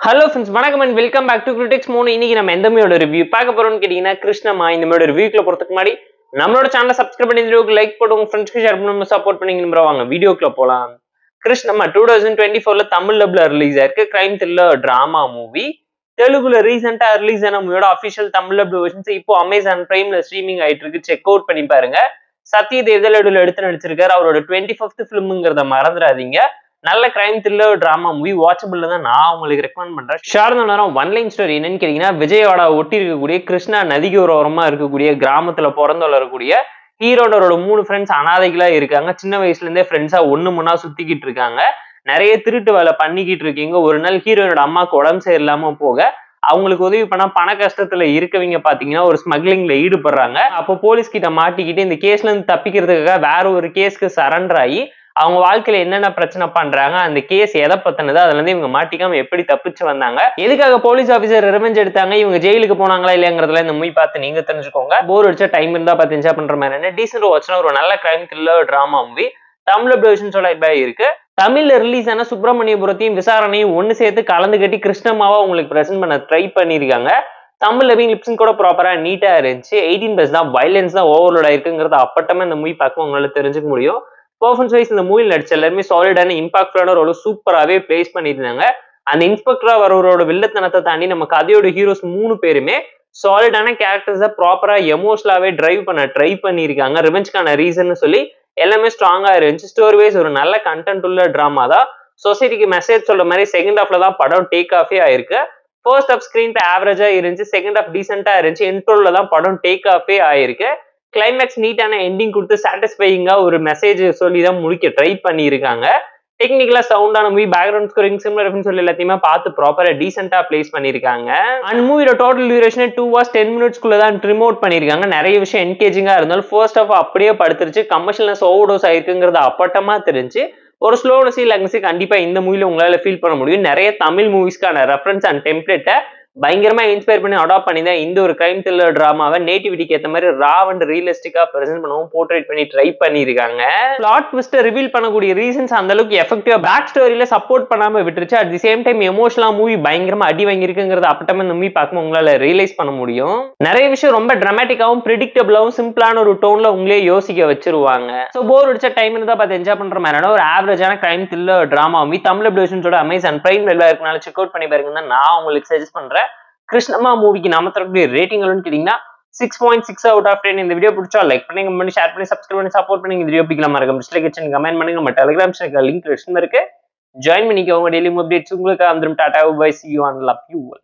Hello friends, வணக்கம் and welcome back to Critics Mono. இன்னைக்கு நம்ம எந்த மூவியோட ரிவ்யூ பார்க்க போறோம்னு கேட்டீங்கன்னா கிருஷ்ணமா. இந்த மூவியோட ரிவ்யூக்குள்ள போறதுக்கு முன்னாடி நம்மளோட சேனலை சப்ஸ்கிரைப் பண்ணி வீடியோக்கு லைக் போட்டு உங்க ஃப்ரெண்ட்ஸ்க்கு ஷேர் பண்ணி சப்போர்ட் பண்ணீங்கன்னு வாங்க வீடியோக்குள்ள போலாம். கிருஷ்ணமா 2024ல தமிழ் டப்ல ரிலீஸ் ஆயிருக்கு. Crime thriller drama movie. தெலுங்குல ரீசெண்டா ரிலீஸ் ஆன மூவியோட அபிஷியல் தமிழ் டப் வெர்ஷன்ஸ் இப்போ அமேசான் பிரைம்ல ஸ்ட்ரீமிங் ஆயிட்டு இருக்கு. செக் அவுட் பண்ணி பாருங்க. சத்யதேவ் எடுத்து நடிச்சிருக்காரு. அவரோட 25th ஃபிலிம்ங்கிறத மறந்துடாதீங்க. நல்ல crime thriller drama movie watchable தான் நான் உங்களுக்கு ரெக்கமெண்ட் பண்றேன். ஷார்ட் நேரம் ஒன் லைன் ஸ்டோரி என்னன்னு கேட்டீங்கன்னா, விஜயோட ஒட்டி இருக்கக்கூடிய கிருஷ்ணா நதிக்கு ஒரு ஓரமா இருக்கக்கூடிய கிராமத்துல பிறந்து வளரக்கூடிய ஹீரோடோட 3 ஃப்ரெண்ட்ஸ் அனாதைகளா இருக்காங்க. சின்ன வயசுல இருந்தே ஃப்ரெண்ட்ஸா ஒண்ணு முன்னா சுத்திக்கிட்டு இருக்காங்க. நிறைய திருட்டு வேலை பண்ணிக்கிட்டு இருக்கீங்க. ஒரு நாள் ஹீரோனோட அம்மாவுக்கு உடம்பு சரியில்லாம போக அவங்களுக்கு உதவி பண்ணா பண கஷ்டத்துல இருக்கவங்க பாத்தீங்கன்னா ஒரு ஸ்மக்லிங்ல ஈடுபடுறாங்க. அப்போ போலீஸ் கிட்ட மாட்டிக்கிட்டு இந்த கேஸ்ல இருந்து தப்பிக்கிறதுக்காக வேற ஒரு கேஸ்க்கு சரண்டர் ஆகி அவங்க வாழ்க்கையில என்னென்ன பிரச்சனை பண்றாங்க, அந்த கேஸ் எதை பத்தினது, அதுல இருந்து இவங்க மாட்டிக்காம எப்படி தப்பிச்சு வந்தாங்க, எதுக்காக போலீஸ் ஆபீசர் ரிவெஞ்ச் எடுத்தாங்க, இவங்க ஜெயிலுக்கு போனாங்களா இல்லையாங்கிறதுல இந்த மூவி பார்த்து நீங்க தெரிஞ்சுக்கோங்க. போர் அடிச்ச டைம் இருந்தா பார்த்து என்ஜாய் பண்ற மாதிரி என்ன டீசென்ட் வாட்ச்னா ஒரு நல்ல crime thriller drama movie Tamil version சொல்ல இருக்கு. தமிழ்ல ரிலீஸ் ஆன சுப்பிரமணியபுரத்தையும் விசாரணையும் ஒன்னு சேர்த்து கலந்து கட்டி கிருஷ்ணமாவா உங்களுக்கு பிரசன்ட் பண்ண ட்ரை பண்ணிருக்காங்க. தமிழ் லவிங் லிப்ஸிங் கூட ப்ராப்பரா நீட்டா இருந்துச்சு. 18+ தான், வயலன்ஸ் தான் ஓவர்லோட் ஆயிருக்குங்கிறது அப்பட்டமா இந்த மூவி பார்க்க உங்களால தெரிஞ்சுக்க முடியும். பெர்ஃபார்மன்ஸ் வைஸ் இந்த மூவியில் நடிச்ச எல்லாருமே சாலிடான இம்பாக்டான ரோல சூப்பராகவே பிளேஸ் பண்ணியிருந்தாங்க. அந்த இன்ஸ்பெக்டரா வரவரோட வில்லத்தனத்தை தாண்டி நம்ம கதையோட ஹீரோஸ் 3 பேருமே சாலிடான கேரக்டர்ஸை ப்ராப்பரா எமோஷனலாவே டிரைவ் பண்ண ட்ரை பண்ணியிருக்காங்க. ரிவெஞ்ச்கான ரீசன் சொல்லி எல்லாமே ஸ்ட்ராங்கா இருந்துச்சு. ஸ்டோரி வைஸ் ஒரு நல்ல கண்டென்ட் உள்ள டிராமா தான். சொசைட்டிக்கு மெசேஜ் சொல்ற மாதிரி செகண்ட் ஹாஃப்ல தான் படம் டேக் ஆஃபே ஆயிருக்கு. ஃபர்ஸ்ட் ஹாஃப் ஸ்கிரீன் ஆவரேஜா இருந்துச்சு, செகண்ட் ஹாஃப் டீசென்டா இருந்துச்சு, இன்ட்ரோல தான் படம் டேக் ஆஃபே ஆயிருக்கு. கிளைமேக்ஸ் நீட்டான எண்டிங் கொடுத்து சாட்டிஸ்ஃபையிங்கா ஒரு மெசேஜ் சொல்லி தான் முடிக்க ட்ரை பண்ணியிருக்காங்க. டெக்னிக்கலா சவுண்டான மூவி, பேக்ரவுண்ட் ஸ்கோரிங், சிமிலர் சொல்லி எல்லாத்தையுமே பார்த்து ப்ராப்பரா டீசென்டா பிளேஸ் பண்ணியிருக்காங்க. அண்ட் மூவியோட டோட்டல் டியூரேஷன் 2 hours 10 minutes தான் ட்ரிம் அவுட் பண்ணியிருக்காங்க. நிறைய விஷயம் என்கேஜிங்கா இருந்தாலும் ஃபர்ஸ்ட் ஹாஃப் அப்படியே படுத்துருச்சு. கமர்ஷியல்னஸ் ஓவர்டோஸ் ஆயிருக்குங்கிறது அப்பட்டமா தெரிஞ்சு ஒரு ஸ்லோனஸ் இல்லைங்க கண்டிப்பா இந்த மூவில உங்களால ஃபீல் பண்ண முடியும். நிறைய தமிழ் மூவிஸ்க்கான ரெஃபரன்ஸ் அண்ட் டெம்ப்ளேட்டை பயங்கரமா இன்ஸ்பயர் பண்ணி அடாப்ட் பண்ணி தான் இந்த ஒரு கிரைம் த்ரில்லர் டிராமாவை நேட்டிவிட்டிக்கு ஏற்ற மாதிரி ராவ் அண்ட் ரியலிஸ்டிக்கா பிரசென்ட் பண்ணவும் போர்ட்ரேட் பண்ணி ட்ரை பண்ணியிருக்காங்க. பிளாட் ட்விஸ்ட்டை ரிவீல் பண்ணக்கூடிய ரீசன்ஸ் அந்த அளவுக்கு எஃபெக்டிவா பேக் ஸ்டோரியில சப்போர்ட் பண்ணாம விட்டுருச்சு. அட் தி சேம் டைம் எமோஷனலா மூவி பயங்கரமா அடி வாங்கியிருக்குங்கிறது அப்பட்டமா இந்த மூவி பார்க்கும் உங்களால ரியலைஸ் பண்ண முடியும். நிறைய விஷயம் ரொம்ப டிராமட்டிக்காவும் பிரிடிக்டபிளாவும் சிம்பிளான ஒரு டோன்ல உங்களே யோசிக்க வச்சிருவாங்க. ஸோ போர் அடிச்ச டைம் இருந்தா பார்த்து என்ஜாய் பண்ற மாதிரியான ஒரு ஆவரேஜான crime thriller drama movie Tamil வெர்ஷனோட அமேசான் பிரைம்ல இருக்கனால செக் அவுட் பண்ணி பாருங்க நான் உங்களுக்கு சஜஸ்ட் பண்றேன். கிருஷ்ணமா மூவிக்கு நாம தரக்கூடிய ரேட்டிங் கேட்டீங்கன்னா 6.6 out of 10. இந்த வீடியோ பிடிச்சா லைக் பண்ணுங்க, கமெண்ட் ஷேர் பண்ணி சப்ஸ்கிரைப் பண்ணி சப்போர்ட் பண்ணுங்க. இந்த வீடியோ பிடிக்கலாம் மறக்காம கமெண்ட் பண்ணுங்க. நம்ம டெலிகிராம் சேனல் லிங்க் டிஸ்கிரிப்ஷன்ல இருக்கு, ஜாயின் பண்ணிக்கோங்க. டெய்லி அப்டேட்ஸ் உங்களுக்கு வந்துரும். Tata bye, see you and love you all.